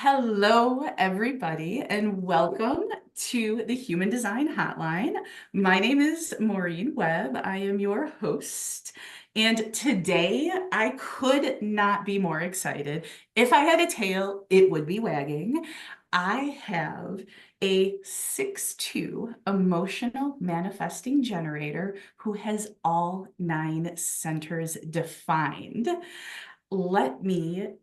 Hello, everybody, and welcome to the Human Design Hotline. My name is Maureen Webb. I am your host. And today I could not be more excited. If I had a tail, it would be wagging. I have a 6-2 emotional manifesting generator who has all 9 centers defined. Let me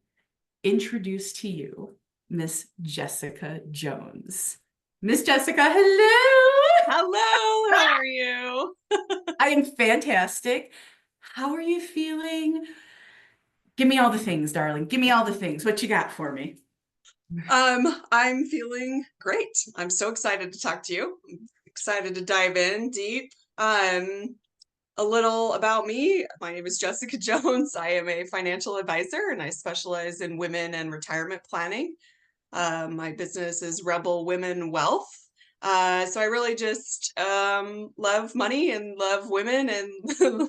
introduce to you Miss Jessica Jones. Miss Jessica, hello. Hello, how are you? I am fantastic. How are you feeling? Give me all the things, darling. Give me all the things. What you got for me? I'm feeling great. I'm so excited to talk to you. I'm excited to dive in deep. A little about me. My name is Jessica Jones. I am a financial advisor and I specialize in women and retirement planning. My business is Rebel Women Wealth. So I really just love money and love women and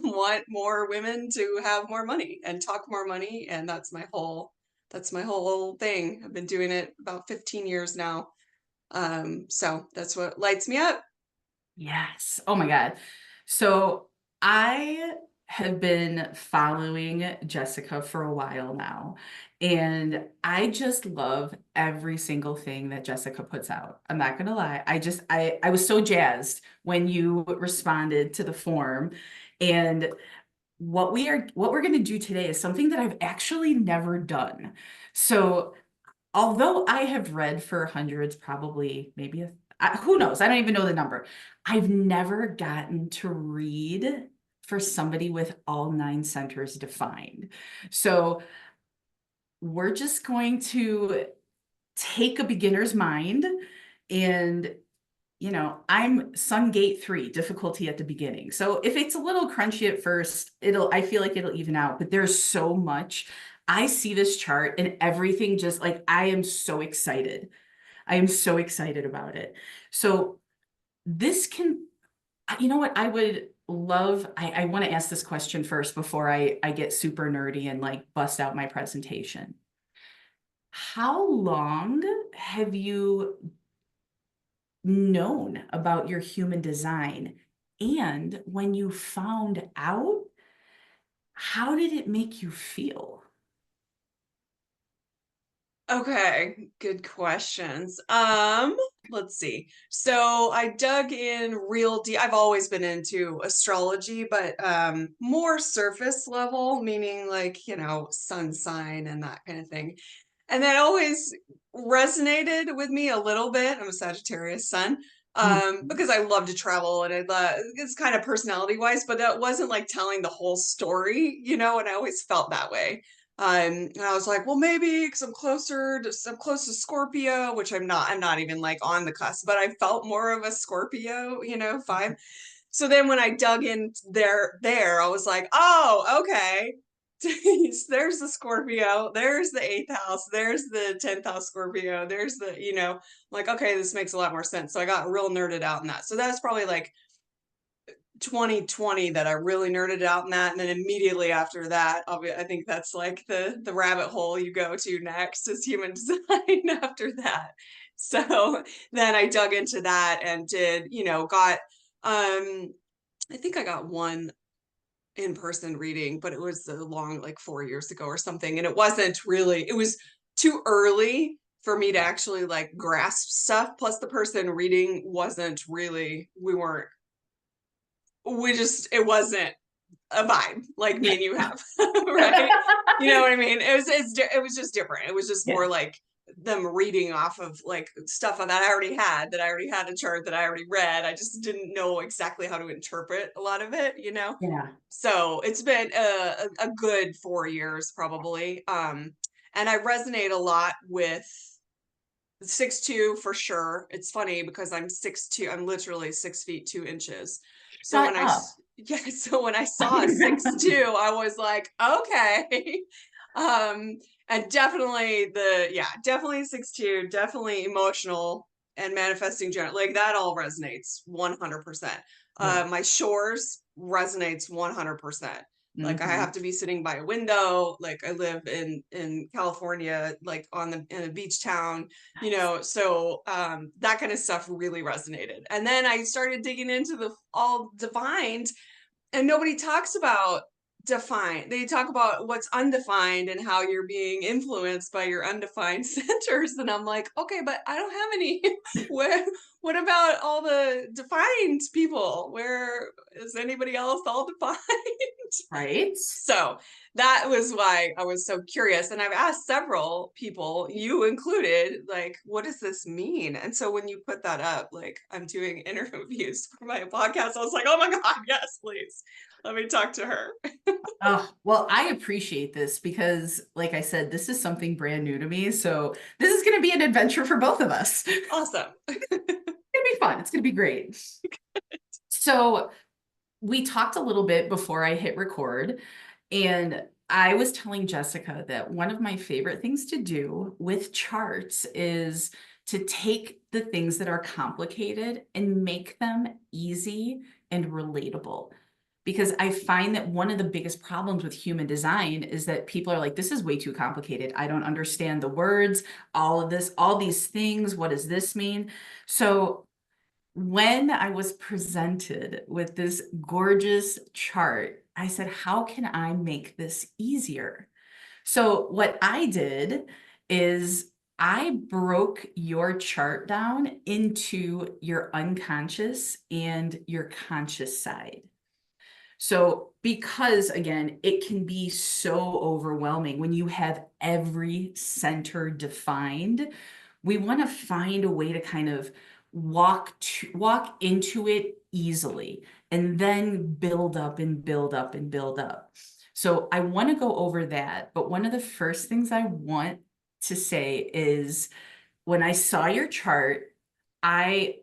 want more women to have more money and talk more money. And that's my whole thing. I've been doing it about 15 years now. So that's what lights me up. Yes. Oh my God. So I have been following Jessica for a while now, and I just love every single thing that Jessica puts out. I'm not gonna lie. I was so jazzed when you responded to the form. And what we're going to do today is something that I've actually never done. So although I have read for hundreds, probably maybe who knows? I don't even know the number. I've never gotten to read for somebody with all 9 centers defined. So we're just going to take a beginner's mind and I'm Sun Gate 3, difficulty at the beginning. So if it's a little crunchy at first, I feel like it'll even out, but there's so much. I see this chart and everything just like I am so excited. I am so excited about it. So this can, you know what, I would love, I want to ask this question first before I get super nerdy and like bust out my presentation. How long have you known about your human design? And when you found out, how did it make you feel? Okay, good questions. Let's see. So I dug in real deep. I've always been into astrology, but more surface level, meaning like, sun sign and that kind of thing. And that always resonated with me a little bit. I'm a Sagittarius sun. Mhm. Because I love to travel and I love it's kind of personality wise, but that wasn't like telling the whole story, and I always felt that way. And I was like, well, maybe because I'm close to Scorpio, which I'm not. I'm not even like on the cusp, but I felt more of a Scorpio, vibe. So then when I dug in I was like, oh, okay. There's the Scorpio, there's the eighth house, there's the 10th house Scorpio, there's like, okay, this makes a lot more sense. So I got real nerded out in that. So that was probably like 2020 that I really nerded out in that. And then immediately after that, I think that's like the rabbit hole you go to next is human design after that. So then I dug into that and got I think I got one in-person reading, but it was a long, like 4 years ago or something. And it was too early for me to Yeah. actually like grasp stuff. Plus the person reading wasn't really, it wasn't a vibe like me and you have, right? You know what I mean? It was just different. It was just Yeah. more like them reading off of like stuff that I already had a chart that I already read. I just didn't know exactly how to interpret a lot of it. Yeah. So it's been a good 4 years probably. And I resonate a lot with 6'2" for sure. It's funny because I'm 6'2". I'm literally 6 feet 2 inches. So Shut up. yeah, so when I saw a 6'2", I was like, okay. Um, and definitely 6'2", definitely emotional and manifesting general. Like that all resonates 100%. Yeah. My shores resonates 100%. Like I Hmm. have to be sitting by a window. Like I live in California, like in a beach town, Nice. so that kind of stuff really resonated. And then I started digging into the all defined, and nobody talks about define. They talk about what's undefined and how you're being influenced by your undefined centers. And I'm like, okay, but I don't have any. Where, what about all the defined people? Where is anybody else all defined? Right? So that was why I was so curious. And I've asked several people, you included, like, what does this mean? And so when you put that up, like, I'm doing interviews for my podcast, I was like, oh my God, yes, please. Let me talk to her. Oh, well, I appreciate this because, like I said, this is something brand new to me. So this is going to be an adventure for both of us. It's Awesome. going to be fun. It's going to be great. So we talked a little bit before I hit record, and I was telling Jessica that one of my favorite things to do with charts is to take the things that are complicated and make them easy and relatable. Because I find that one of the biggest problems with human design is that people are like, this is way too complicated. I don't understand the words, all of this, all these things. What does this mean? So when I was presented with this gorgeous chart, I said, how can I make this easier? So, what I did is I broke your chart down into your unconscious and your conscious side. So, because again, it can be so overwhelming when you have every center defined, we want to find a way to kind of walk into it easily and then build up and build up and build up. So, I want to go over that, but one of the first things I want to say is when I saw your chart, I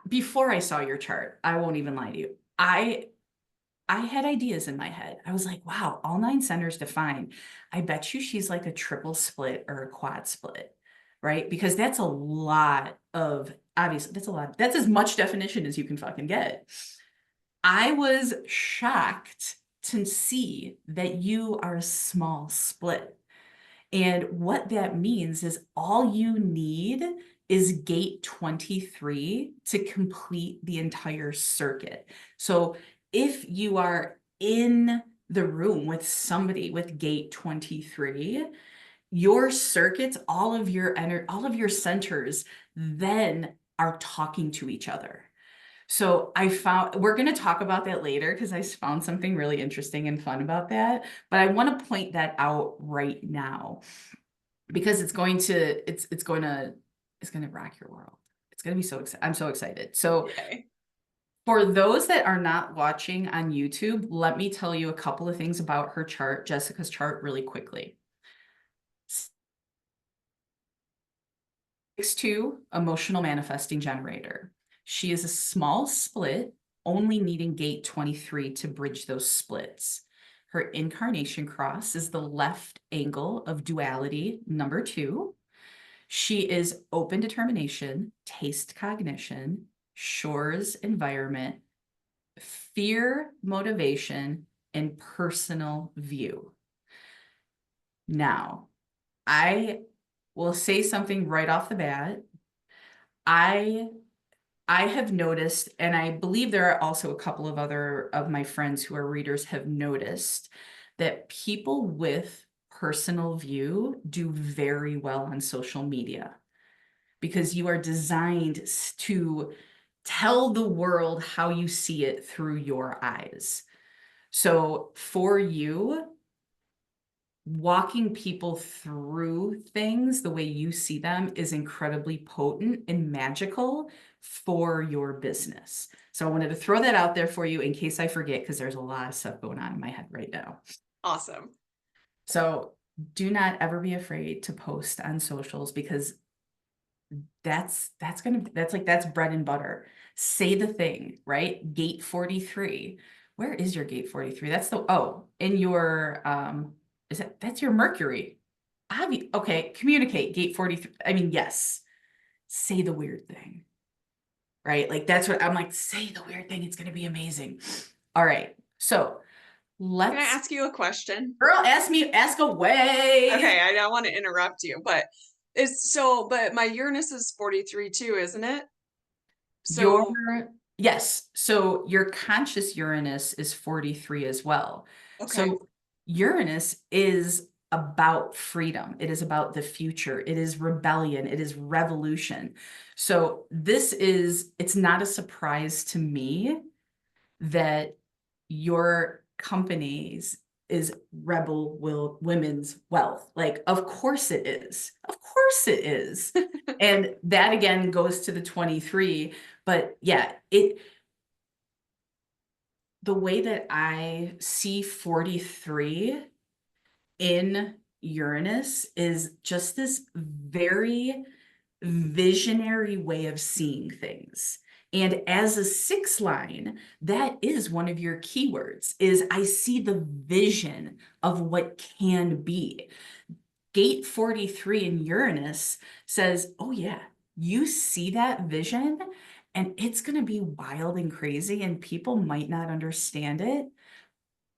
before I saw your chart, I won't even lie to you. I had ideas in my head. I was like, wow, all nine centers defined. I bet you she's like a triple split or a quad split, right? Because that's a lot of, obviously, that's a lot. That's as much definition as you can fucking get. I was shocked to see that you are a small split. And what that means is all you need is gate 23 to complete the entire circuit. So if you are in the room with somebody with gate 23, your circuits, all of your centers then are talking to each other. So I found we're going to talk about that later because I found something really interesting and fun about that. But I want to point that out right now because it's going to rock your world. It's going to be so excited. I'm so excited. So Yay. for those that are not watching on YouTube, let me tell you a couple of things about her chart, Jessica's chart, really quickly. 6'2" emotional manifesting generator. She is a small split, only needing gate 23 to bridge those splits. Her incarnation cross is the left angle of duality, number 2. She is open determination, taste cognition, shores environment, fear motivation, and personal view. Now, I will say something right off the bat. I I have noticed, and I believe there are also a couple of other of my friends who are readers have noticed that people with personal view do very well on social media because you are designed to tell the world how you see it through your eyes. So for you, walking people through things the way you see them is incredibly potent and magical for your business. So I wanted to throw that out there for you in case I forget, because there's a lot of stuff going on in my head right now. Awesome. So do not ever be afraid to post on socials because that's bread and butter. Say the thing, right? Gate 43. Where is your gate 43? That's the in your that's your Mercury. Okay, communicate, gate 43. I mean, yes. Say the weird thing. Right? Like that's what I'm like, say the weird thing, it's gonna be amazing. All right. So Can I Let's, ask you a question? girl, ask away. Okay, I don't want to interrupt you, but but my Uranus is 43 too, isn't it? Your, So, yes, so your conscious Uranus is 43 as well. okay. So Uranus is about freedom. It is about the future. It is rebellion. It is revolution. So it's not a surprise to me that your companies is rebel will women's wealth. Like, of course it is. Of course it is. And that again goes to the 23. But yeah, the way that I see 43 in Uranus is just this very visionary way of seeing things. And as a six line, that is one of your keywords is I see the vision of what can be. Gate 43 in Uranus says, oh yeah, you see that vision and it's going to be wild and crazy and people might not understand it,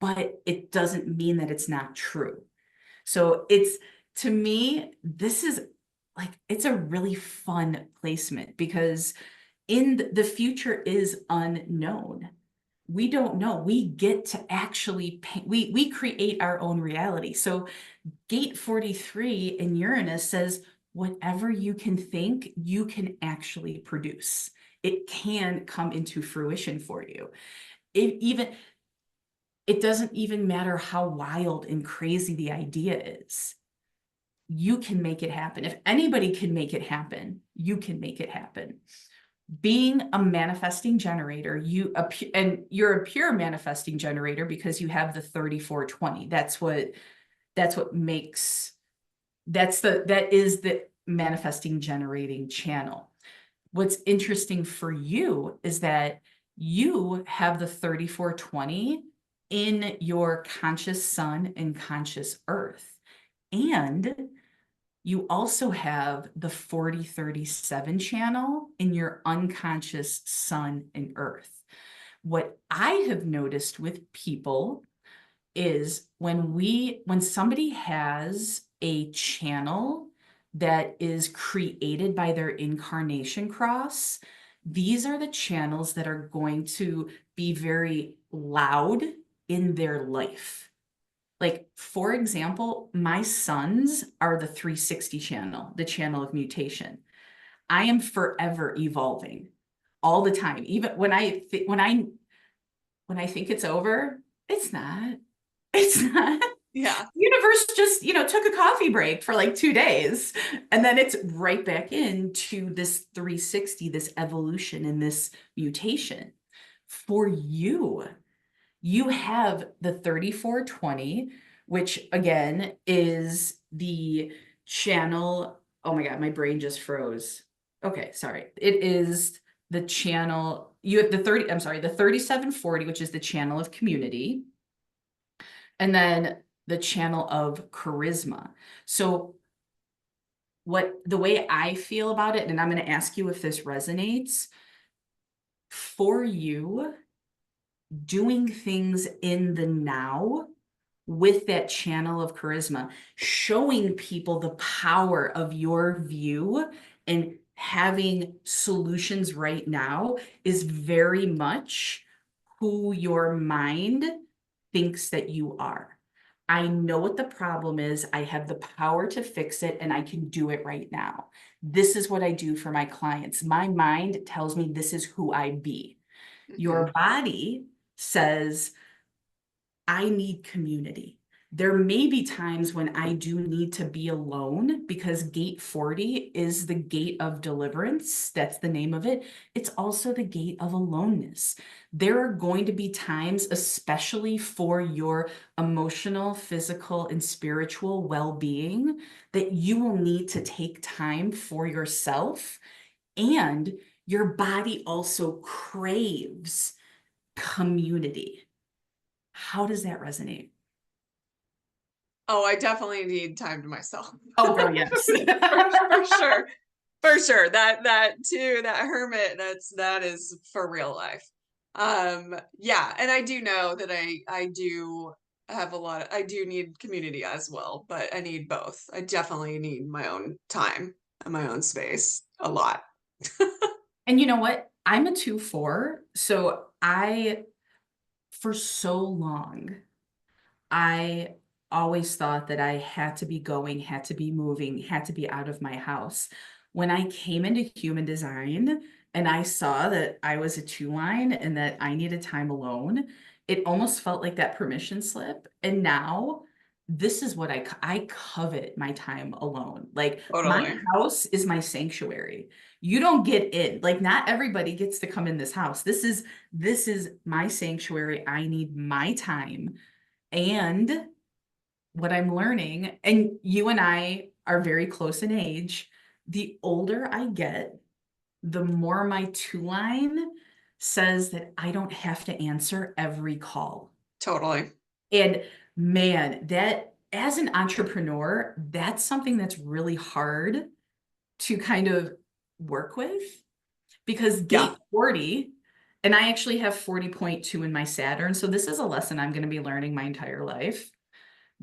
but it doesn't mean that it's not true. So to me, this is like, it's a really fun placement because the future is unknown. We don't know. We get to actually we create our own reality. So gate 43 in Uranus says, whatever you can think, you can actually produce. It can come into fruition for you. It even it doesn't even matter how wild and crazy the idea is. You can make it happen. If anybody can make it happen, you can make it happen. Being a manifesting generator, and you're a pure manifesting generator because you have the 3420. That's what makes that is the manifesting generating channel. What's interesting for you is that you have the 3420 in your conscious sun and conscious earth. And you also have the 4037 channel in your unconscious sun and earth. What I have noticed with people is when somebody has a channel that is created by their incarnation cross, these are the channels that are going to be very loud in their life. Like, for example, my sons are the 360 channel, the channel of mutation. I am forever evolving all the time. Even when I think it's over, it's not. It's not. Yeah. The universe just, took a coffee break for like 2 days, and then it's right back into this 360, this evolution and this mutation. For you, you have the 3420, which again is the channel. Oh my God, my brain just froze. Okay, sorry. It is the channel. You have the 3740, which is the channel of community, and then the channel of charisma. So the way I feel about it, and I'm going to ask you if this resonates for you, doing things in the now with that channel of charisma, showing people the power of your view and having solutions right now is very much who your mind thinks that you are. I know what the problem is. I have the power to fix it and I can do it right now. This is what I do for my clients. My mind tells me this is who I be. Hmm. Your body says, I need community. There may be times when I do need to be alone because gate 40 is the gate of deliverance. That's the name of it. It's also the gate of aloneness. There are going to be times, especially for your emotional, physical, and spiritual well being, that you will need to take time for yourself. And your body also craves community. How does that resonate? Oh, I definitely need time to myself. Oh, girl, yes. For sure. For sure. That too, that hermit, that is for real life. Yeah, and I do know that I do have a lot of, I do need community as well, but I need both. I definitely need my own time and my own space a lot. And you know what? I'm a 2-4, so for so long, I always thought that I had to be going, had to be moving, had to be out of my house. When I came into human design and I saw that I was a 2 line and that I needed time alone, it almost felt like that permission slip. And now this is what I covet my time alone. Like my Totally. house is my sanctuary. You don't get in. Like not everybody gets to come in this house. This is my sanctuary. I need my time. And what I'm learning, and you and I are very close in age, the older I get, the more my 2 line says that I don't have to answer every call. Totally. And man, that as an entrepreneur, that's something that's really hard to kind of work with because Yeah. gate 40, and I actually have 40.2 in my Saturn. So this is a lesson I'm going to be learning my entire life.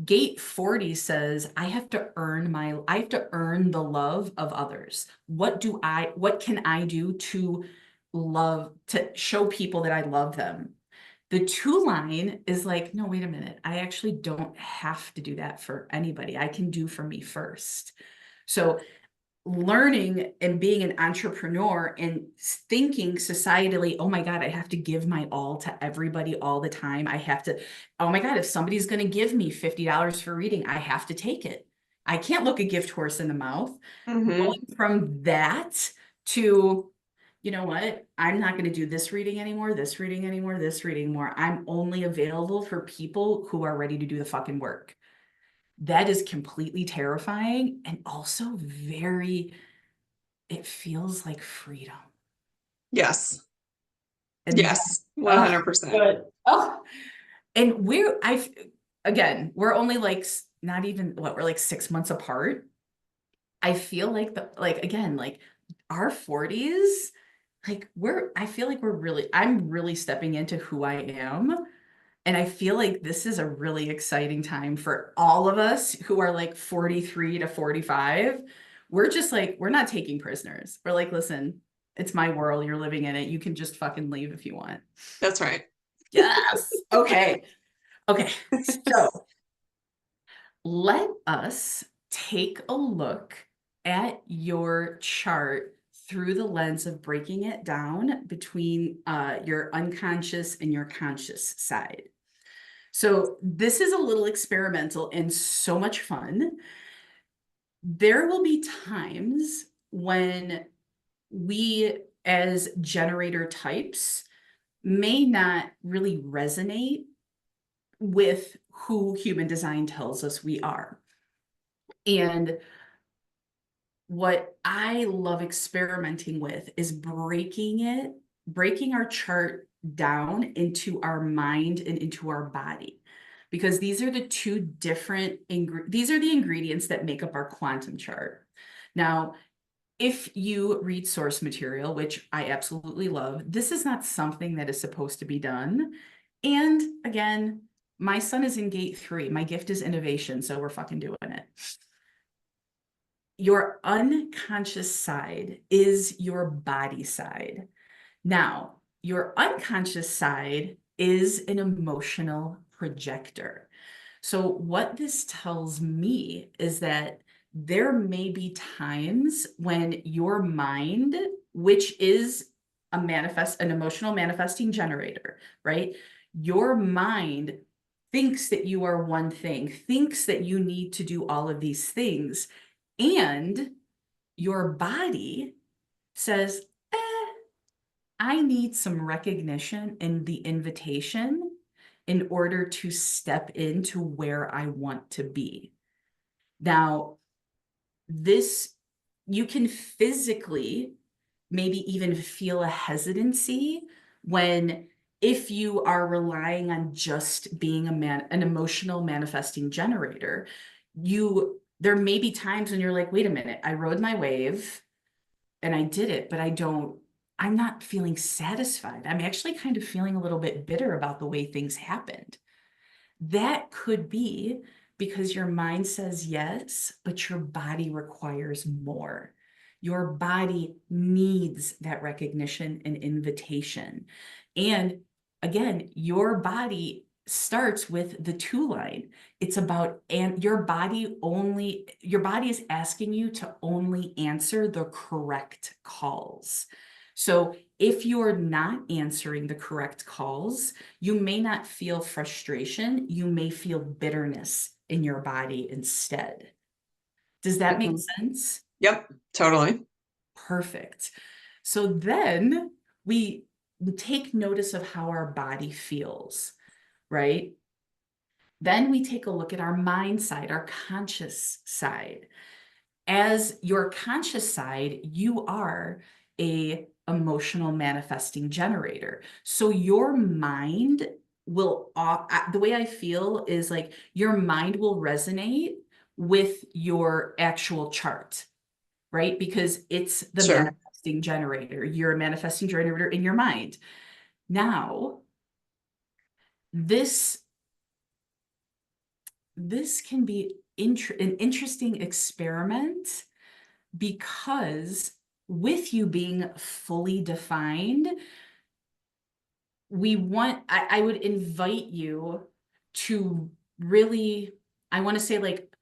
Gate 40 says I have to earn the love of others. What can I do to to show people that I love them? The 2 line is like, no, wait a minute. I actually don't have to do that for anybody. I can do for me first. So learning and being an entrepreneur and thinking societally, oh my God, I have to give my all to everybody all the time. Oh my God, if somebody's going to give me $50 for reading, I have to take it. I can't look a gift horse in the mouth. Hmm. Going from that to, you know what, I'm not going to do this reading anymore, this reading anymore, this reading more. I'm only available for people who are ready to do the fucking work. That is completely terrifying and also it feels like freedom. Yes. And that, Yes. oh, 100%. good. Oh, and again, we're only like not even what, we're like 6 months apart. I feel like again, like our 40s, I feel like I'm really stepping into who I am. And I feel like this is a really exciting time for all of us who are like 43 to 45. We're just like, we're not taking prisoners. We're like, listen, it's my world. You're living in it. You can just fucking leave if you want. That's right. Yes. Okay. Okay. So let us take a look at your chart through the lens of breaking it down between your unconscious and your conscious side. So this is a little experimental and so much fun. There will be times when we, as generator types, may not really resonate with who human design tells us we are. And what I love experimenting with is breaking our chart down into our mind and into our body. Because these are the two different, these are the ingredients that make up our quantum chart. Now, if you read source material, which I absolutely love, this is not something that is supposed to be done. And again, my son is in gate 3. My gift is innovation, so we're fucking doing it. Your unconscious side is your body side. Now, your unconscious side is an emotional projector. So, what this tells me is that there may be times when your mind, which is an emotional manifesting generator, right? Your mind thinks that you are one thing, thinks that you need to do all of these things, and your body says, I need some recognition and the invitation in order to step into where I want to be. Now, this, you can physically maybe even feel a hesitancy when, if you are relying on just being an emotional manifesting generator, there may be times when you're like, wait a minute, I rode my wave and I did it, but I'm not feeling satisfied. I'm actually kind of feeling a little bit bitter about the way things happened. That could be because your mind says yes, but your body requires more. Your body needs that recognition and invitation. And again, your body starts with the two line. It's about, and your body is asking you to only answer the correct calls. So if you're not answering the correct calls, you may not feel frustration, you may feel bitterness in your body instead. Does that make Mhm. sense? Yep, totally. Perfect. So then we take notice of how our body feels, right? Then we take a look at our mind side, our conscious side. As your conscious side, you are a emotional manifesting generator. So your mind will, the way I feel is like your mind will resonate with your actual chart, right? Because it's the Sure. manifesting generator. You're a manifesting generator in your mind. Now, this this can be an interesting experiment because with you being fully defined, I would invite you to really, I want to say, like,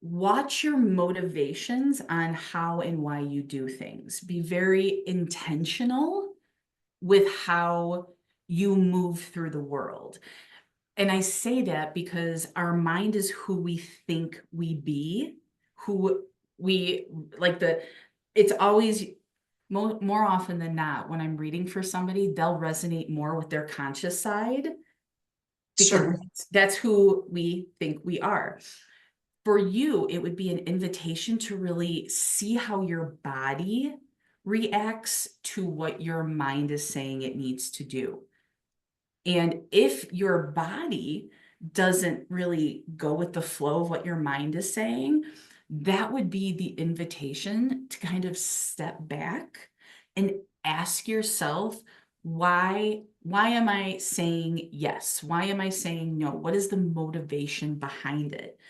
watch your motivations on how and why you do things. Be very intentional with how you move through the world. And I say that because our mind is who we think we be, who we like it's always more often than not, when I'm reading for somebody, they'll resonate more with their conscious side because Sure. that's who we think we are. For you, it would be an invitation to really see how your body reacts to what your mind is saying it needs to do. And if your body doesn't really go with the flow of what your mind is saying, that would be the invitation to kind of step back and ask yourself, why am I saying yes? Why am I saying no? What is the motivation behind it?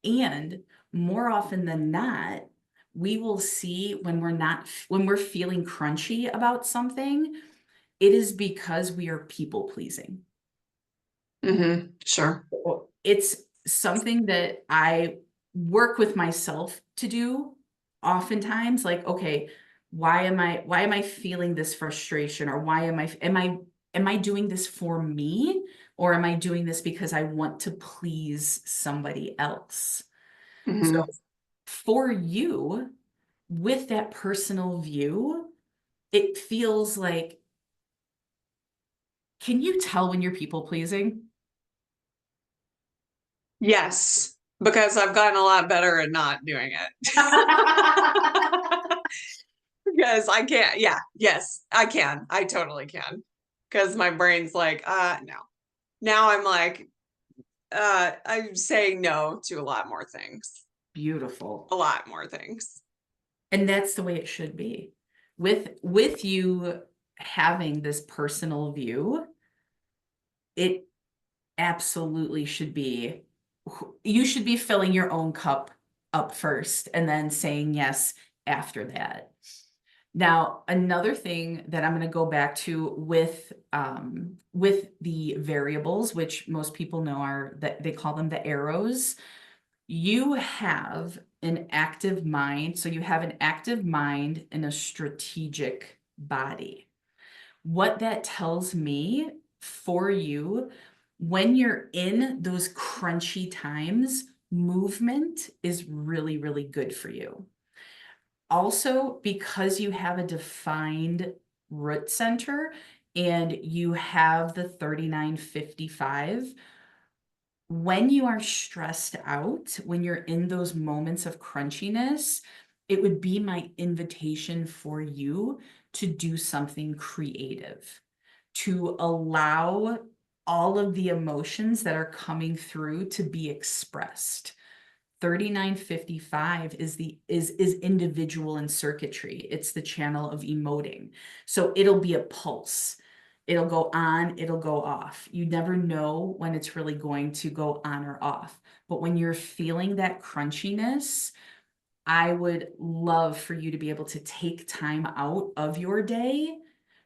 And more often than not, we will see when we're feeling crunchy about something, it is because we are people pleasing. Sure. It's something that I work with myself to do oftentimes, like, okay, why am I feeling this frustration, or why am I doing this for me, or am I doing this because I want to please somebody else? So Hmm. for you, with that personal view, it feels like, can you tell when you're people pleasing? Yes, because I've gotten a lot better at not doing it. Because I can't, yeah, yes, I can. I totally can. Because my brain's like, no. Now I'm like, I'm saying no to a lot more things. Beautiful. A lot more things. And that's the way it should be. With you having this personal view, it absolutely should be, you should be filling your own cup up first and then saying yes after that. Now, another thing that I'm going to go back to with the variables, which most people know are that they call them the arrows. You have an active mind. So you have an active mind and a strategic body. What that tells me for you, when you're in those crunchy times, movement is really, really good for you. Also, because you have a defined root center and you have the 3955, when you are stressed out, when you're in those moments of crunchiness, it would be my invitation for you to do something creative, to allow all of the emotions that are coming through to be expressed. 3955 is is individual in circuitry. It's the channel of emoting. So it'll be a pulse. It'll go on, it'll go off. You never know when it's really going to go on or off. But when you're feeling that crunchiness, I would love for you to be able to take time out of your day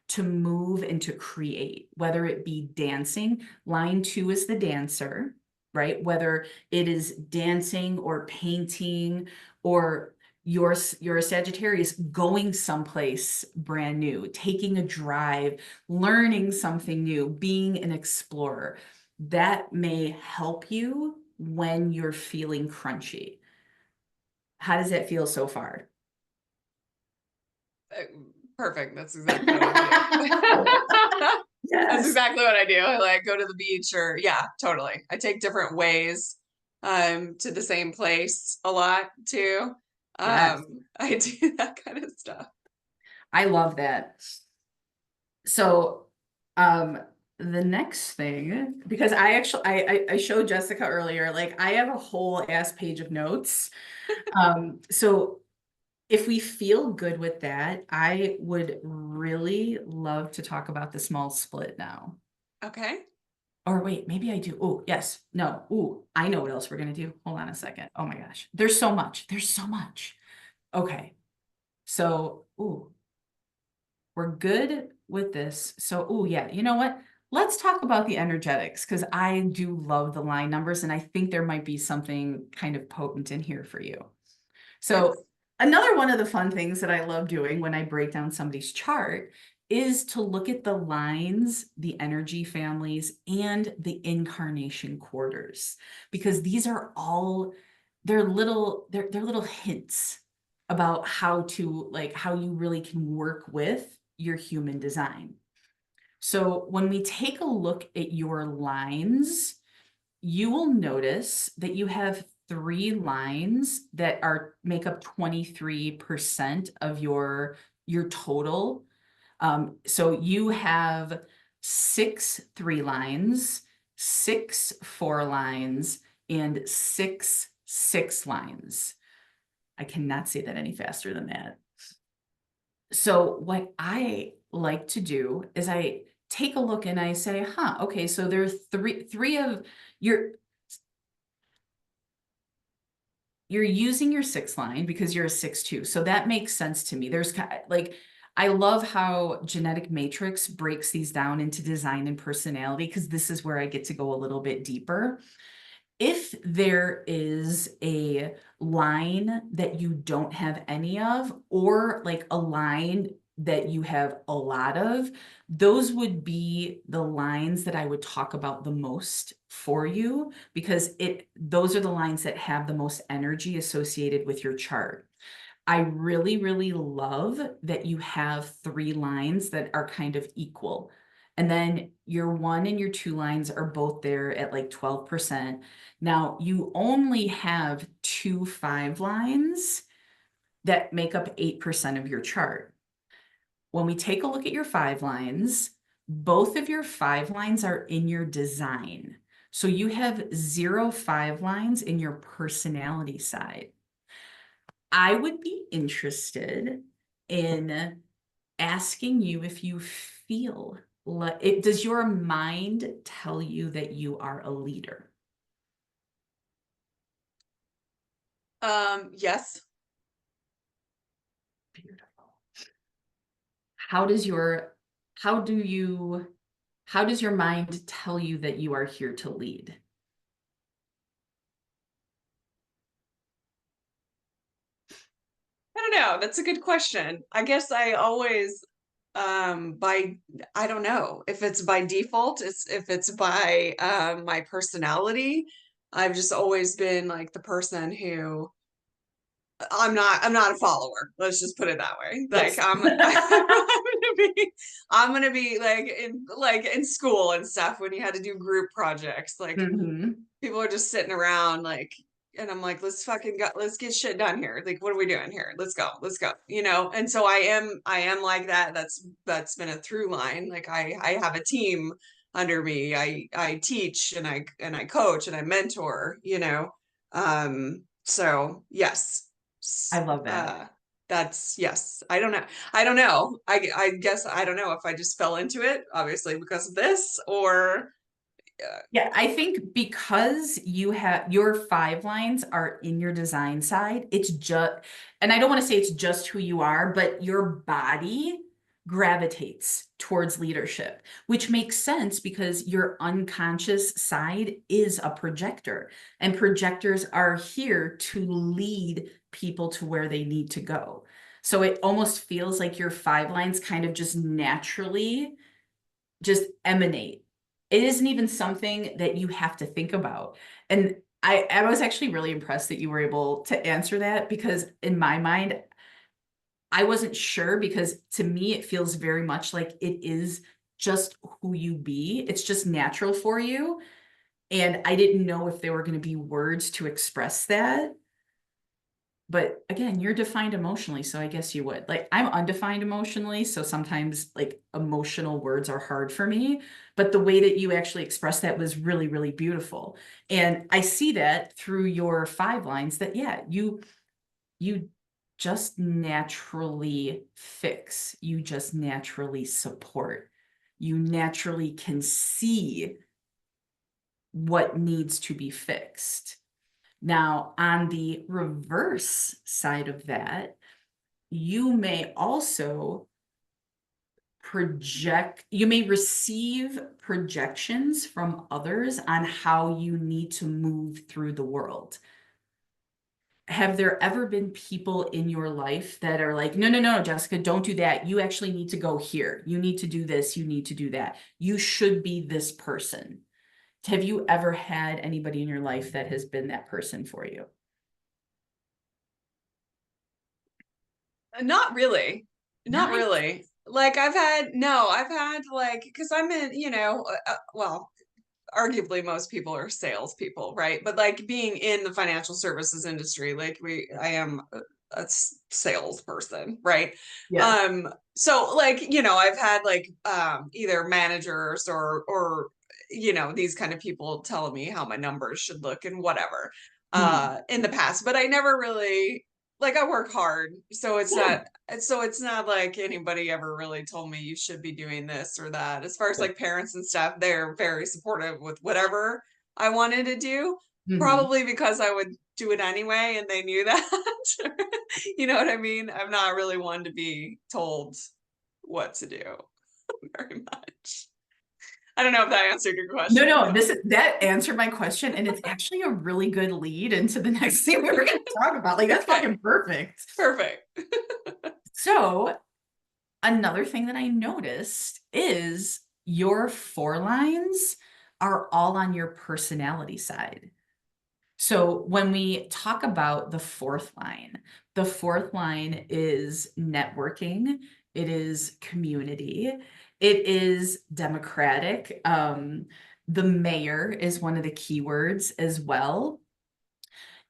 to move and to create, whether it be dancing. Line two is the dancer, right? Whether it is dancing or painting, or you're a Sagittarius, going someplace brand new, taking a drive, learning something new, being an explorer. That may help you when you're feeling crunchy. How does that feel so far? Perfect. That's exactly what I do. That's Yes. exactly what I do. I like go to the beach or yeah, totally. I take different ways to the same place a lot too. Yes. I do that kind of stuff. I love that. So, um, the next thing, because I actually I showed Jessica earlier, like I have a whole ass page of notes. So if we feel good with that, I would really love to talk about the small split now. Okay. Or wait, maybe I do. Oh, yes. No. Oh, I know what else we're gonna do. Hold on a second. Oh my gosh. There's so much. There's so much. Okay. So, ooh, we're good with this. So, oh yeah, you know what? Let's talk about the energetics because I do love the line numbers and I think there might be something kind of potent in here for you. Yes. So, another one of the fun things that I love doing when I break down somebody's chart is to look at the lines, the energy families, and the incarnation quarters, because these are all they're little hints about how to like how you really can work with your human design. So when we take a look at your lines, you will notice that you have three lines that are make up 23% of your total. So you have six three lines, six four lines, and six six lines. I cannot say that any faster than that. So what I like to do is I take a look and I say, huh, okay, so there are three of your you're using your six line because you're a 6-2. So that makes sense to me. Like, I love how genetic matrix breaks these down into design and personality because this is where I get to go a little bit deeper. If there is a line that you don't have any of, or like a line that you have a lot of, those would be the lines that I would talk about the most for you because those are the lines that have the most energy associated with your chart. I really, really love that you have three lines that are kind of equal. And then your one and your two lines are both there at like 12%. Now you only have two five lines that make up 8% of your chart. When we take a look at your five lines, both of your five lines are in your design. So you have 0 5 lines in your personality side. I would be interested in asking you if you feel like does your mind tell you that you are a leader? Yes. Beautiful. How does your how do you how does your mind tell you that you are here to lead? I don't know. That's a good question. I guess I always by I don't know if it's by default, it's if it's by my personality. I've just always been like the person who I'm not a follower. Let's just put it that way. Like Yes. I'm gonna be like in school and stuff when you had to do group projects. Like Hmm. people are just sitting around like and I'm like, let's fucking go, let's get shit done here. Like, what are we doing here? Let's go, you know? And so I am like that. That's been a through line. Like I have a team under me. I teach and I coach and I mentor, you know. So yes. I love that. That's yes. I don't know. I don't know. I guess I don't know if I just fell into it, obviously because of this, or Yeah, I think because you have your five lines are in your design side, it's just, and I don't want to say it's just who you are, but your body gravitates towards leadership, which makes sense because your unconscious side is a projector, and projectors are here to lead people to where they need to go. So it almost feels like your five lines kind of just naturally just emanate. It isn't even something that you have to think about. And I was actually really impressed that you were able to answer that because in my mind, I wasn't sure because to me, it feels very much like it is just who you be. It's just natural for you. And I didn't know if there were going to be words to express that. But again, you're defined emotionally, so I guess you would. Like I'm undefined emotionally, so sometimes like emotional words are hard for me, but the way that you actually expressed that was really, really beautiful. And I see that through your five lines that yeah, you just naturally fix, you just naturally support. You naturally can see what needs to be fixed. Now, on the reverse side of that, you may also you may receive projections from others on how you need to move through the world. Have there ever been people in your life that are like, no, no, no, Jessica, don't do that. You actually need to go here. You need to do this. You need to do that. You should be this person. Have you ever had anybody in your life that has been that person for you? not really. Not Nice. really. Like I've had no, I've had like because I'm in, well, arguably most people are salespeople, right? But like being in the financial services industry, like I am a salesperson, right? Yes. So like, I've had like either managers or these kind of people telling me how my numbers should look and whatever Mhm. in the past, but I never really like I work hard, so Yeah. it's not like anybody ever really told me you should be doing this or that. As far as like parents and stuff, they're very supportive with whatever I wanted to do, Mhm. probably because I would do it anyway and they knew that. You know what I mean? I'm not really one to be told what to do very much. I don't know if that answered your No, question, no, but that answered my question, and it's actually a really good lead into the next thing we were going to talk about. Like that's okay, fucking perfect. perfect. So, another thing that I noticed is your four lines are all on your personality side. So, when we talk about the fourth line is networking, it is community, it is democratic. The mayor is one of the keywords as well.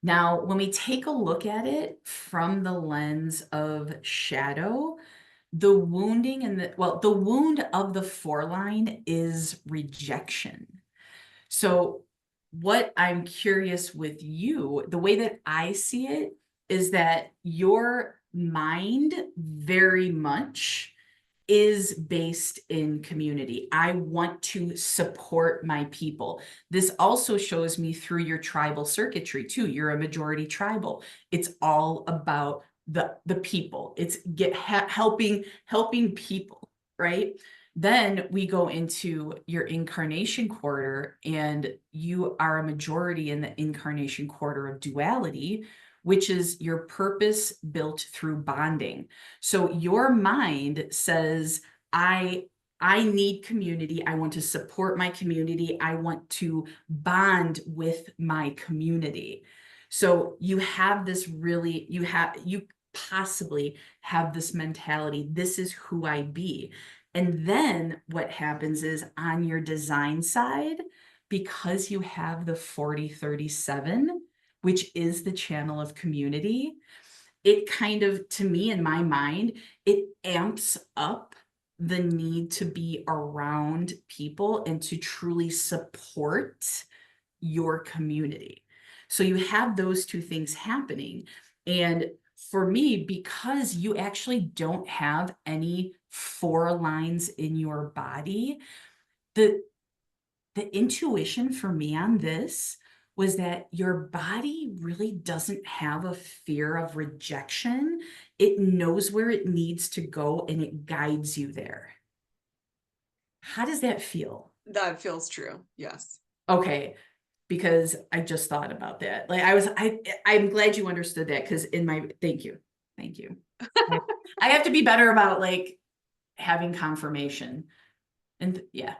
Now, when we take a look at it from the lens of shadow, the wounding and the wound of the four line is rejection. So, what I'm curious with you, the way that I see it is that your mind very much is based in community. I want to support my people. This also shows me through your tribal circuitry too. You're a majority tribal. It's all about the people. It's helping people, right? Then we go into your incarnation quarter, and you are a majority in the incarnation quarter of duality, which is your purpose built through bonding. So your mind says, I I need community. I want to support my community. I want to bond with my community. So you possibly have this mentality. This is who I be. And then what happens is on your design side, because you have the 4037, which is the channel of community, it kind of, to me, in my mind, it amps up the need to be around people and to truly support your community. So you have those two things happening. And for me, because you actually don't have any four lines in your body, the the intuition for me on this was that your body really doesn't have a fear of rejection. It knows where it needs to go and it guides you there. How does that feel? That feels true. Yes. Okay, because I just thought about that. Like I'm glad you understood that because in my thank you. Thank you. I I have to be better about like having confirmation. And yeah.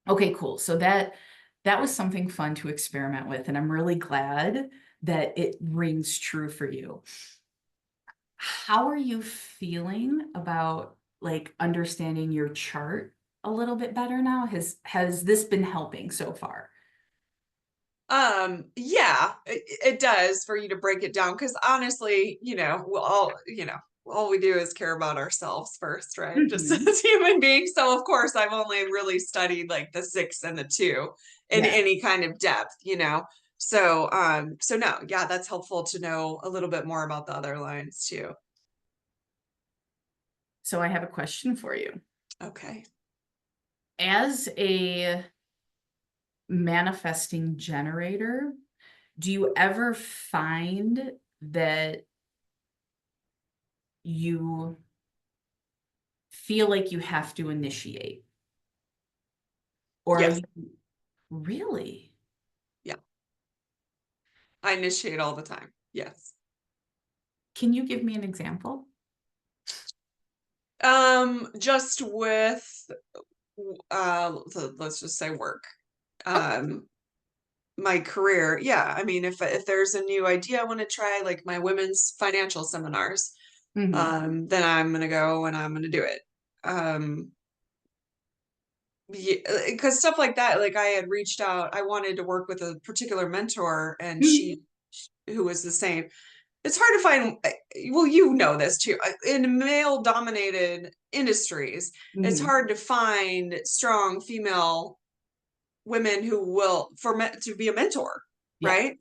Okay, cool. So that was something fun to experiment with, and I'm really glad that it rings true for you. How are you feeling about like understanding your chart a little bit better now? Has this been helping so far? Yeah, it does for you to break it down because honestly, all we do is care about ourselves first, right? Just Mhm. as human beings. So of course, I've only really studied like the six and the two in Yeah. any kind of depth, you know. So no, yeah, that's helpful to know a little bit more about the other lines too. So I have a question for you. Okay. As a manifesting generator, do you ever find that you feel like you have to initiate? Or are Yes. you really? Yeah. I initiate all the time. Yes. Can you give me an example? Just with let's just say work. Okay. Um, my career, yeah. I mean, if there's a new idea I want to try, like my women's financial seminars, Hmm. then I'm gonna go and I'm gonna do it. Um, because stuff like that, like I had reached out, I wanted to work with a particular mentor, and Hmm. who was the same. It's hard to find, well, you know this too. In male dominated industries, it's Hmm. hard to find strong female women who will to be a mentor, Yeah. right?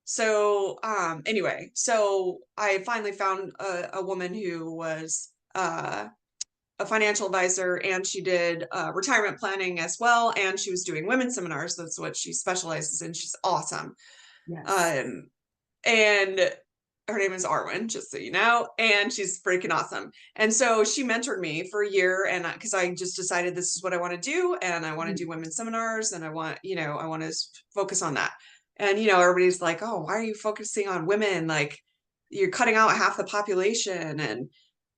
So anyway, so I finally found a woman who was a financial advisor, and she did retirement planning as well, and she was doing women's seminars. That's what she specializes in. She's awesome. Yes. um and her name is Arwen, just so you know, and she's freaking awesome. And so she mentored me for a year, and because I just decided this is what I want to do, and I want to do Mhm. women's seminars, and I want to focus on that. And everybody's like, "Oh, why are you focusing on women? Like, you're cutting out half the population, and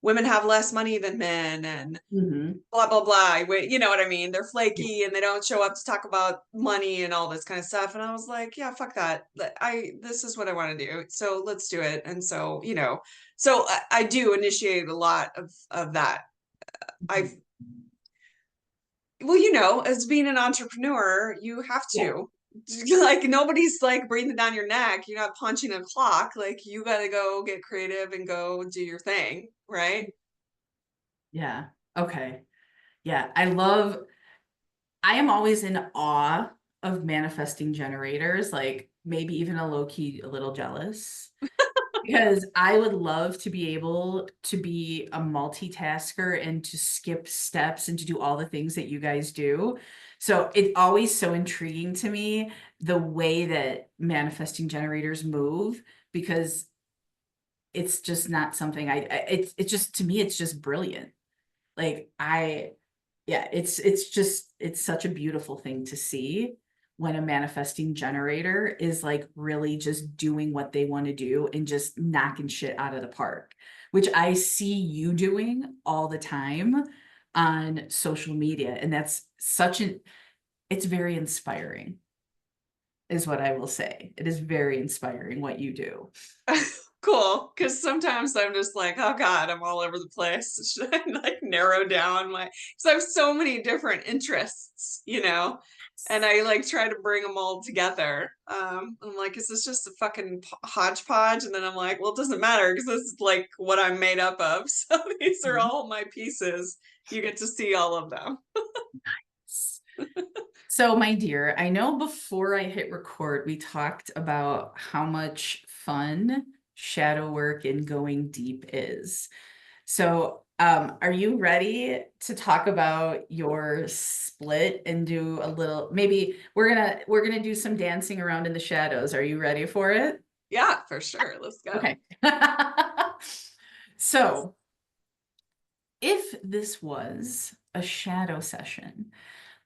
women have less money than men, and Mhm. blah blah blah." You know what I mean? They're Yeah. flaky and they don't show up to talk about money and all this kind of stuff. And I was like, yeah, fuck that. I This is what I want to do. So let's do it. And so, I do initiate a lot of that. Mhm. I've Well, as being an entrepreneur, you have Yeah. to. Like nobody's like breathing down your neck. You're not punching a clock. Like you got to go get creative and go do your thing, right? Yeah. Okay. Yeah. I am always in awe of manifesting generators, like maybe even a low key, a little jealous. Because I would love to be able to be a multitasker and to skip steps and to do all the things that you guys do. So it's always so intriguing to me the way that manifesting generators move because it's just not something it's just to me it's just brilliant. Like yeah, it's such a beautiful thing to see when a manifesting generator is like really just doing what they want to do and just knocking shit out of the park, which I see you doing all the time on social media. And that's it's very inspiring, is what I will say. It is very inspiring what you do. Cool, because sometimes I'm just like, oh God, I'm all over the place. Should I like narrow down because I have so many different interests, and I like try to bring them all together. I'm like, is this just a fucking hodgepodge? And then I'm like, well, it doesn't matter because this is like what I'm made up of. So these are Mhm. all my pieces. You get to see all of them. So, my dear, I know before I hit record, we talked about how much fun shadow work and going deep is. So, are you ready to talk about your split and do a little, maybe we're gonna do some dancing around in the shadows. Are you ready for it? Yeah, for sure. Let's go. Okay. So, if this was a shadow session,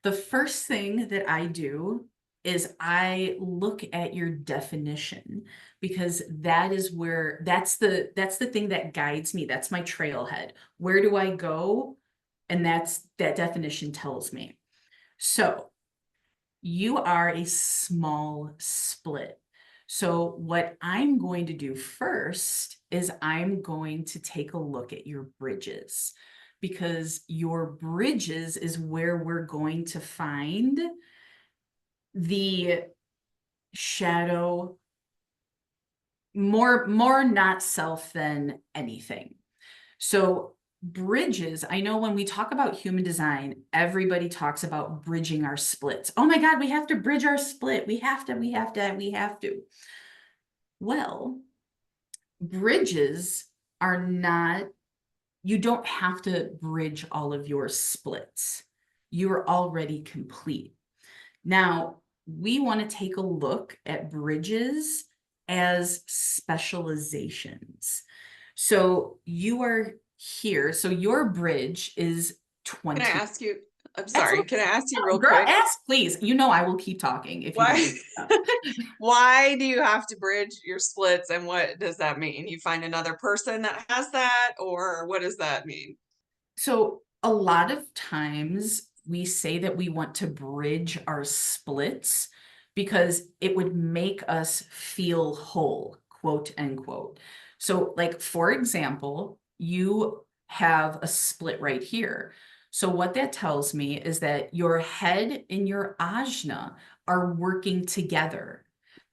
the first thing that I do is I look at your definition because that's the thing that guides me. That's my trailhead. Where do I go? And that definition tells me. So, you are a small split. So, what I'm going to do first is I'm going to take a look at your bridges because your bridges is where we're going to find the shadow, more not self than anything. So bridges, I know when we talk about human design, everybody talks about bridging our splits. Oh my God, we have to bridge our split. We have to. Well, bridges are not, you don't have to bridge all of your splits. You're already complete. Now, we want to take a look at bridges as specializations. So you are here. So your bridge is Can I 20. ask you? I'm That's sorry. Can I ask you real girl, quick? ask please. You know I will keep talking if you don't. Why why do you have to bridge your splits and what does that mean? You find another person that has that or what does that mean? So a lot of times we say that we want to bridge our splits because it would make us feel whole, quote unquote. So, like, for example, you have a split right here. So, what that tells me is that your head and your ajna are working together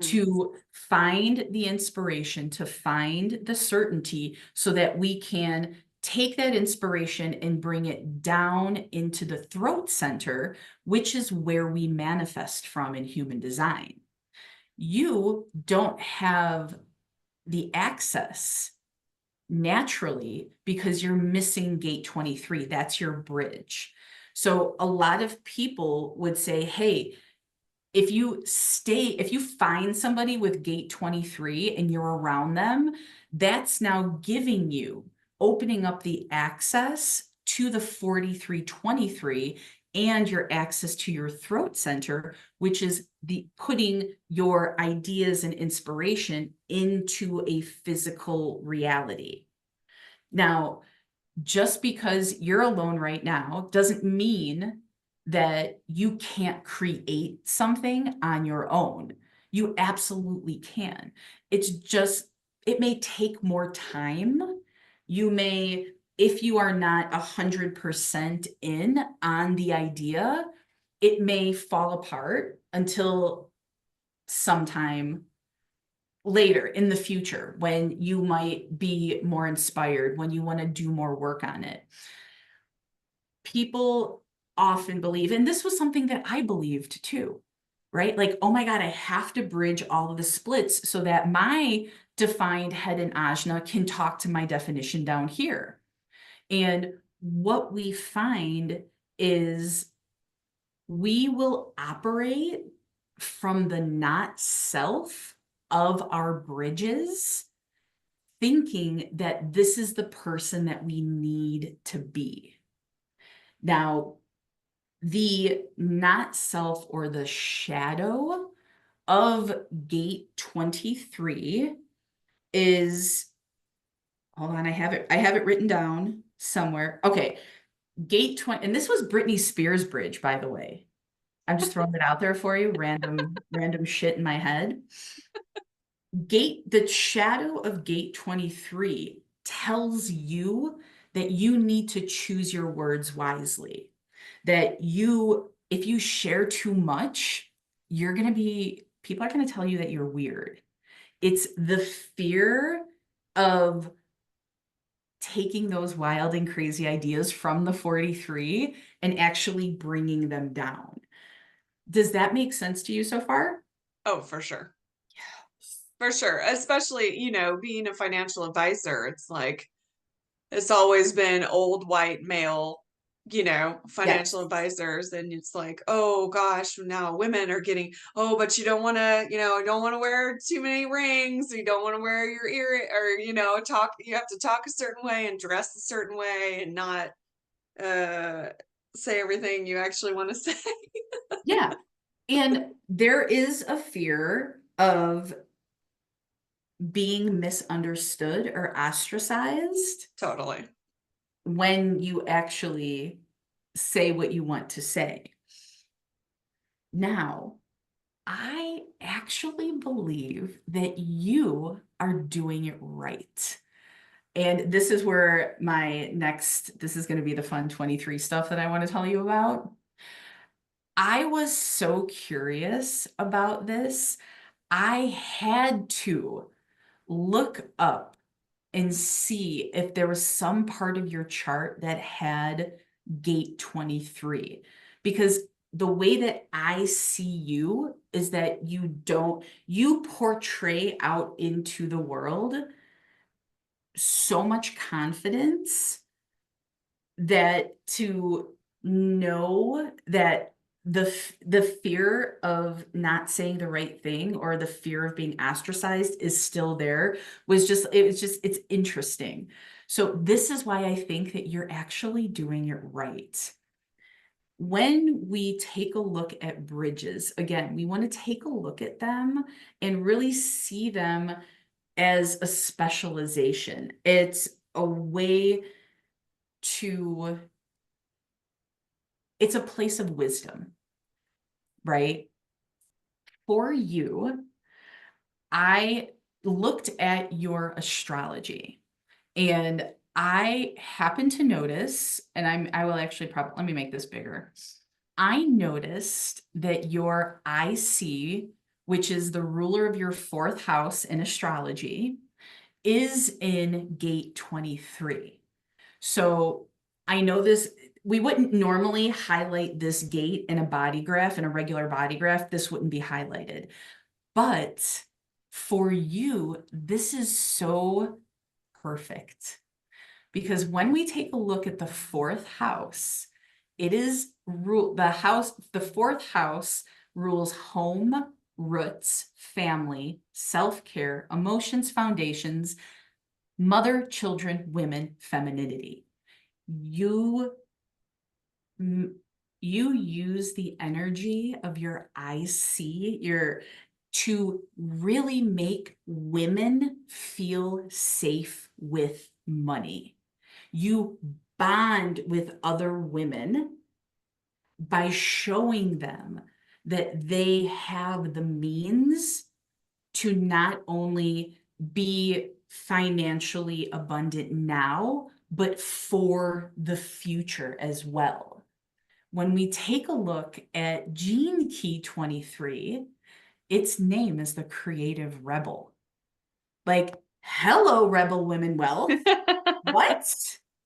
Mhm. to find the inspiration, to find the certainty so that we can take that inspiration and bring it down into the throat center, which is where we manifest from in human design. You don't have the access naturally because you're missing gate 23. That's your bridge. So a lot of people would say, hey, if you find somebody with gate 23 and you're around them, that's now giving you, opening up the access to the 4323 and your access to your throat center, which is the putting your ideas and inspiration into a physical reality. Now, just because you're alone right now doesn't mean that you can't create something on your own. You absolutely can. It's just, it may take more time. You may, if you are not 100% in on the idea, it may fall apart until sometime later in the future when you might be more inspired, when you want to do more work on it. People often believe, and this was something that I believed too, right? Like, oh my God, I have to bridge all of the splits so that my defined head and ajna can talk to my definition down here. And what we find is we will operate from the not self of our bridges, thinking that this is the person that we need to be. Now, the not self or the shadow of gate 23 is, hold on, I have it written down somewhere. Okay, gate 20, and this was Britney Spears bridge, by the way. I'm just throwing it out there for you, random shit in my head. The shadow of gate 23 tells you that you need to choose your words wisely. That if you share too much, people are going to tell you that you're weird. It's the fear of taking those wild and crazy ideas from the 43 and actually bringing them down. Does that make sense to you so far? Oh, for sure. For sure. Especially, being a financial advisor, it's like it's always been old white male, financial Yes. advisors. And it's like, oh gosh, now women are getting, oh, but you don't want to, you don't want to wear too many rings. You don't want to wear your ear or, you have to talk a certain way and dress a certain way and not uh say everything you actually want to say. Yeah. And there is a fear of being misunderstood or ostracized Totally. when you actually say what you want to say. Now, I actually believe that you are doing it right. And this is where this is going to be the fun 23 stuff that I want to tell you about. I was so curious about this. I had to look up and see if there was some part of your chart that had gate 23. Because the way that I see you is that you portray out into the world so much confidence that to know that the fear of not saying the right thing or the fear of being ostracized is still there it's interesting. So this is why I think that you're actually doing it right. When we take a look at bridges, again, we want to take a look at them and really see them as a specialization. It's a way to it's a place of wisdom, right? For you, I looked at your astrology and I happened to notice, and I will actually probably, let me make this bigger. I noticed that your IC, which is the ruler of your fourth house in astrology, is in gate 23. So I know this, we wouldn't normally highlight this gate in a body graph, in a regular body graph, this wouldn't be highlighted. But for you, this is so perfect because when we take a look at the fourth house, it is the fourth house rules home, roots, family, self-care, emotions, foundations, mother, children, women, femininity. You you use the energy of your IC, to really make women feel safe with money. You bond with other women by showing them that they have the means to not only be financially abundant now, but for the future as well. When we take a look at Gene Key 23, its name is the Creative Rebel. Like, hello, Rebel Women Wealth. What?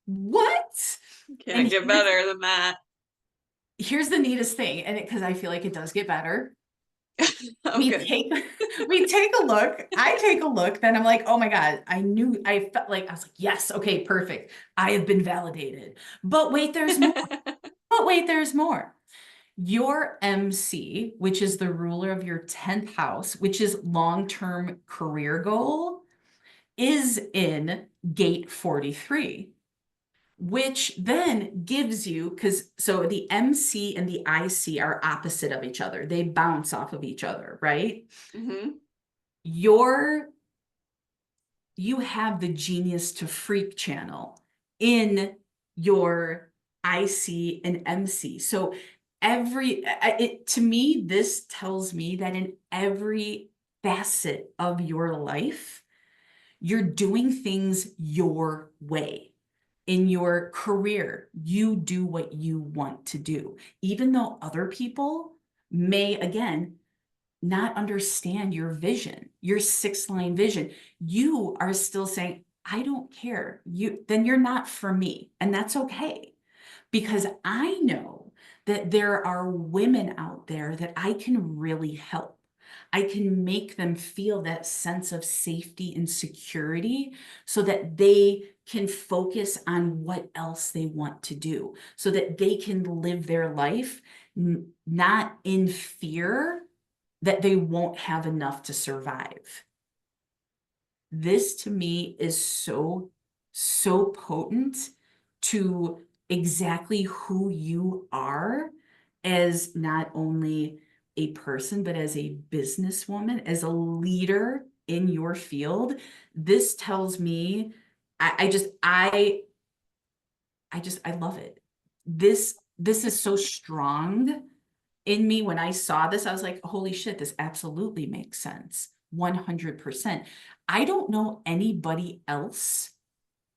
What? Can't And get better than that. here's the neatest thing, and because I feel like it does get better. Oh, We good. take we take a look. I take a look, then I'm like, oh my God, I felt like I was like, yes, okay, perfect. I have been validated. But wait, there's more. But wait, there's more. Your MC, which is the ruler of your 10th house, which is long-term career goal, is in gate 43, which then gives you, because so the MC and the IC are opposite of each other. They bounce off of each other, right? Hmm. Your you have the genius to freak channel in your IC and MC. So to me, this tells me that in every facet of your life, you're doing things your way. In your career, you do what you want to do, even though other people may, again, not understand your vision, your six line vision. You are still saying, I don't care. Then you're not for me. And that's okay. Because I know that there are women out there that I can really help. I can make them feel that sense of safety and security so that they can focus on what else they want to do, so that they can live their life not in fear that they won't have enough to survive. This to me is so, so potent to exactly who you are as not only a person, but as a businesswoman, as a leader in your field. This tells me, I love it. This is so strong in me. When I saw this, I was like, holy shit, this absolutely makes sense. 100%. I don't know anybody else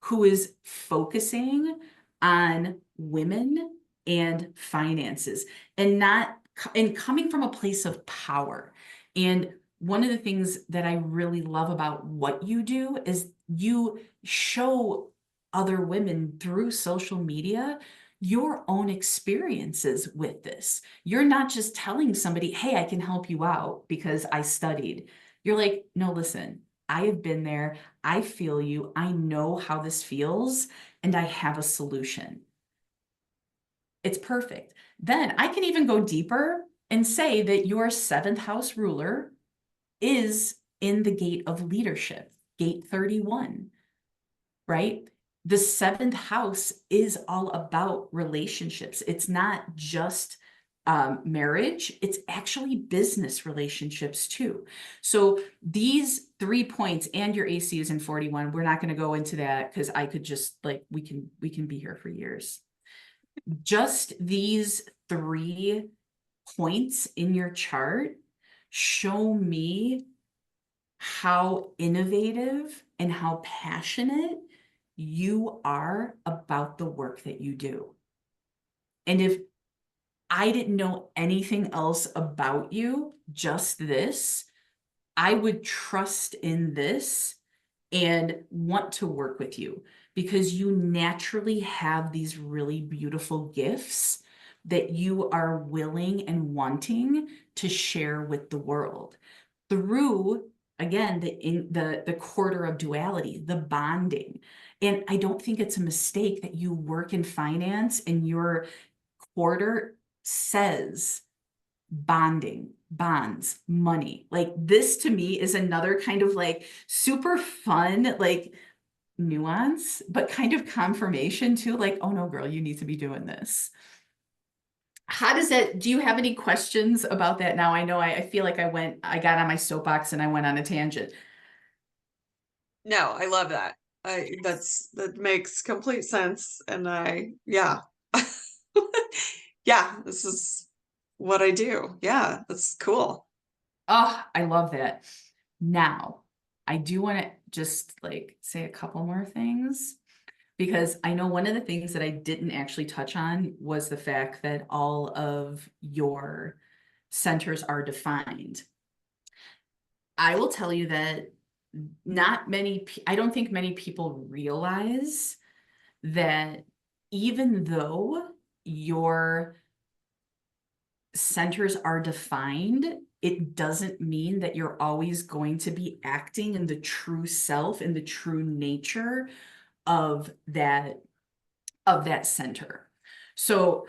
who is focusing on women and finances and not and coming from a place of power. And one of the things that I really love about what you do is you show other women through social media your own experiences with this. You're not just telling somebody, hey, I can help you out because I studied. You're like, no, listen, I have been there. I feel you. I know how this feels, and I have a solution. It's perfect. Then I can even go deeper and say that your seventh house ruler is in the gate of leadership, gate 31, right? The seventh house is all about relationships. It's not just marriage, it's actually business relationships too. So these 3 points and your AC is in 41. We're not going to go into that because I could just like we can be here for years. Just these 3 points in your chart show me how innovative and how passionate you are about the work that you do. And if I didn't know anything else about you, just this, I would trust in this and want to work with you because you naturally have these really beautiful gifts that you are willing and wanting to share with the world through again the quarter of duality, the bonding. And I don't think it's a mistake that you work in finance and your quarter says bonding, bonds, money. Like this to me is another kind of like super fun, like nuance, but kind of confirmation too, like, oh no, girl, you need to be doing this. How does that, do you have any questions about that now? I know I feel like I got on my soapbox and I went on a tangent. No, I love that. That makes complete sense. And yeah. Yeah, this is what I do. Yeah, that's cool. Oh, I love that. Now, I do want to just like say a couple more things because I know one of the things that I didn't actually touch on was the fact that all of your centers are defined. I will tell you that I don't think many people realize that even though your centers are defined, it doesn't mean that you're always going to be acting in the true self and the true nature of that center. So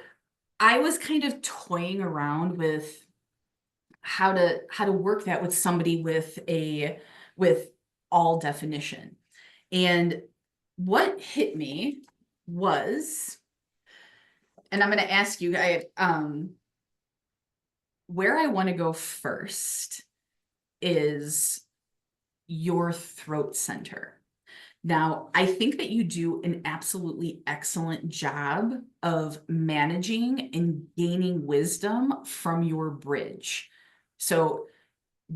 I was kind of toying around with how to work that with somebody with all definition. And what hit me was, and I'm going to ask you, where I want to go first is your throat center. Now, I think that you do an absolutely excellent job of managing and gaining wisdom from your bridge. So,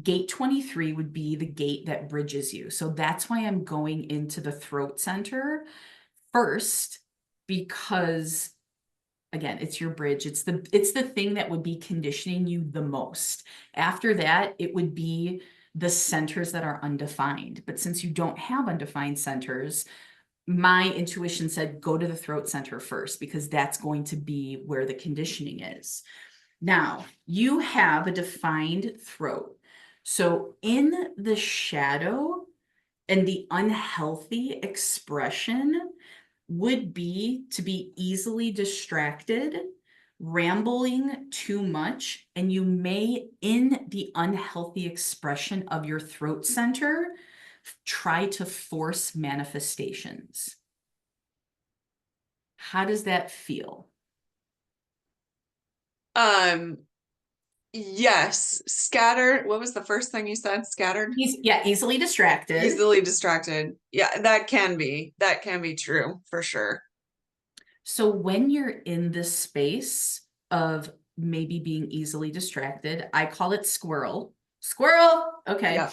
gate 23 would be the gate that bridges you. So, that's why I'm going into the throat center first, because again, it's your bridge. It's the thing that would be conditioning you the most. After that, it would be the centers that are undefined. But since you don't have undefined centers, my intuition said go to the throat center first because that's going to be where the conditioning is. Now, you have a defined throat. So, in the shadow and the unhealthy expression would be to be easily distracted, rambling too much, and you may, in the unhealthy expression of your throat center, try to force manifestations. How does that feel? Um, yes, scattered. What was the first thing you said? Scattered? Yeah, easily distracted. Easily distracted. Yeah, that can be true for sure. So when you're in this space of maybe being easily distracted, I call it squirrel. Squirrel. Okay. Yeah.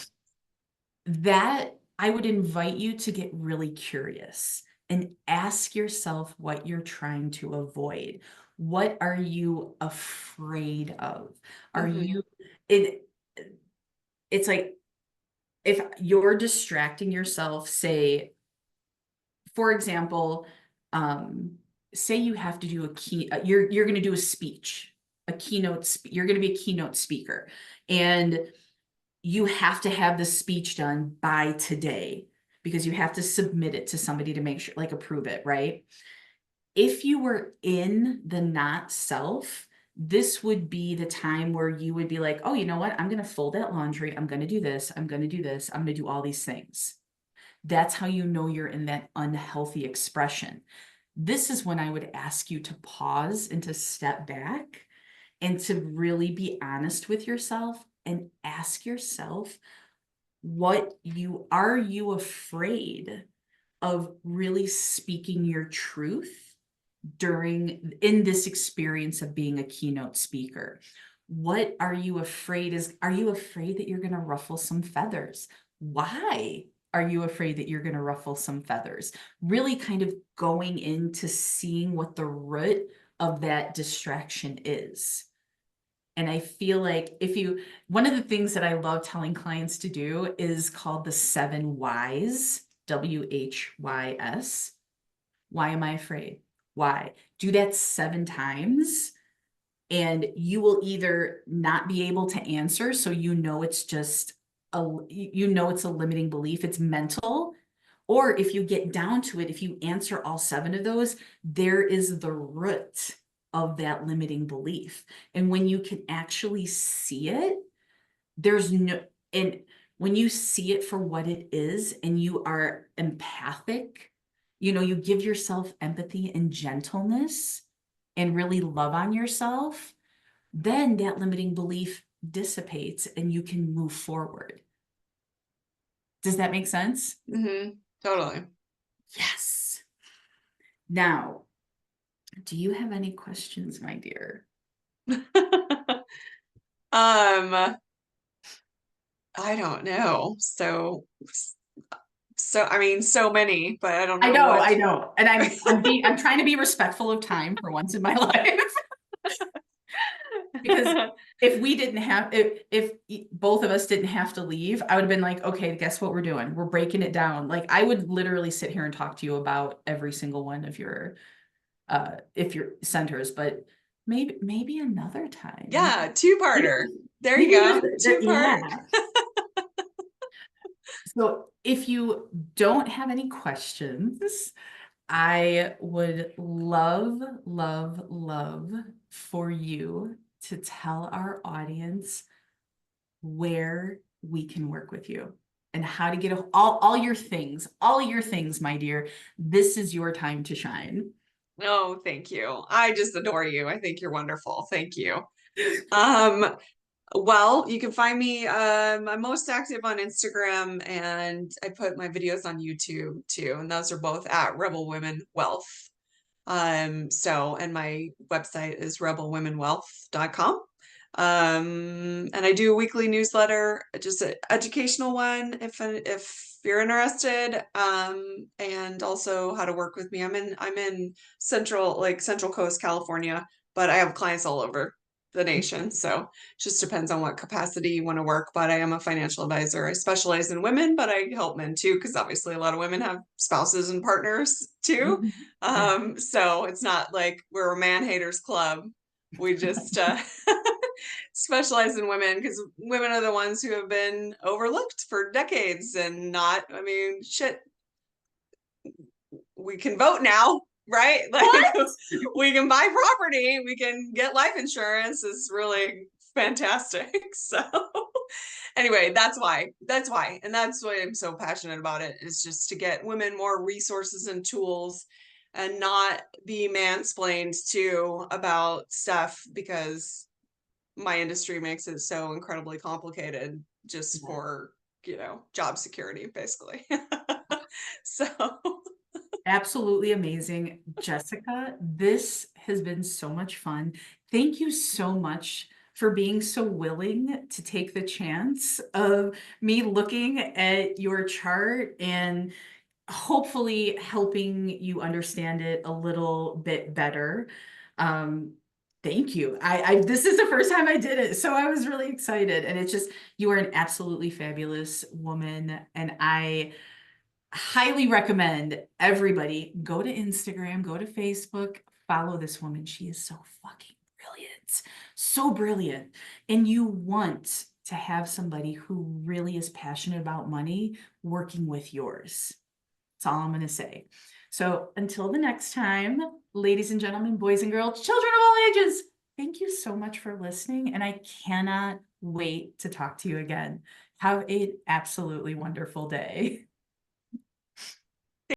That I would invite you to get really curious and ask yourself what you're trying to avoid. What are you afraid of? Are Hmm. you it it's like if you're distracting yourself, say, for example, um, say you have to do a you're going to do a speech, you're going to be a keynote speaker, and you have to have the speech done by today because you have to submit it to somebody to make sure, like approve it, right? If you were in the not self, this would be the time where you would be like, oh, you know what? I'm going to fold that laundry. I'm going to do this. I'm going to do this. I'm going to do all these things. That's how you know you're in that unhealthy expression. This is when I would ask you to pause and to step back and to really be honest with yourself and ask yourself what you are you afraid of really speaking your truth during in this experience of being a keynote speaker? What are you afraid is are you afraid that you're going to ruffle some feathers? Why are you afraid that you're going to ruffle some feathers? Really kind of going into seeing what the root of that distraction is. And I feel like if you, one of the things that I love telling clients to do is called the 7 whys, WHYS. Why am I afraid? Why? Do that 7 times, and you will either not be able to answer. So you know it's just it's a limiting belief, it's mental. Or if you get down to it, if you answer all 7 of those, there is the root of that limiting belief. And when you can actually see it, there's no, and when you see it for what it is and you are empathic, you give yourself empathy and gentleness and really love on yourself, then that limiting belief dissipates and you can move forward. Does that make sense? Hmm. Totally. Yes. Now, do you have any questions, my dear? Um, I don't know. So I mean, so many, but I don't I know know, what. I know. And I'm trying to be respectful of time for once in my life. Because if both of us didn't have to leave, I would have been like, okay, guess what we're doing? We're breaking it down. Like I would literally sit here and talk to you about every single one of your if your centers, but maybe another time. Yeah, Maybe, two-parter. There you maybe go. Two-part. yeah. So if you don't have any questions, I would love, love, love for you to tell our audience where we can work with you and how to get all your things, my dear. This is your time to shine. Oh, thank you. I just adore you. I think you're wonderful. Thank you. Um, well, you can find me. I'm most active on Instagram and I put my videos on YouTube too, and those are both at Rebel Women Wealth. And my website is rebelwomenwealth.com. And I do a weekly newsletter, just an educational one if you're interested. And also how to work with me. I'm in Central Coast, California, but I have clients all over. the nation. So just depends on what capacity you want to work. But I am a financial advisor. I specialize in women, but I help men too, because obviously a lot of women have spouses and partners too. Mhm. Yeah. So it's not like we're a man haters club. We just specialize in women because women are the ones who have been overlooked for decades and not, I mean, shit, we can vote now, right? Like What? we can buy property, we can get life insurance. Is really fantastic. So anyway, that's why. That's why. And that's why I'm so passionate about it, is just to get women more resources and tools and not be mansplained to about stuff, because my industry makes it so incredibly complicated just Yeah. for, job security, basically. So Absolutely amazing. Jessica, this has been so much fun. Thank you so much for being so willing to take the chance of me looking at your chart and hopefully helping you understand it a little bit better. Um, thank you. This is the first time I did it, so I was really excited. And it's just, you are an absolutely fabulous woman, and I highly recommend everybody go to Instagram, go to Facebook, follow this woman. She is so fucking brilliant. So brilliant. And you want to have somebody who really is passionate about money working with yours. That's all I'm going to say. So until the next time, ladies and gentlemen, boys and girls, children of all ages, thank you so much for listening. And I cannot wait to talk to you again. Have an absolutely wonderful day.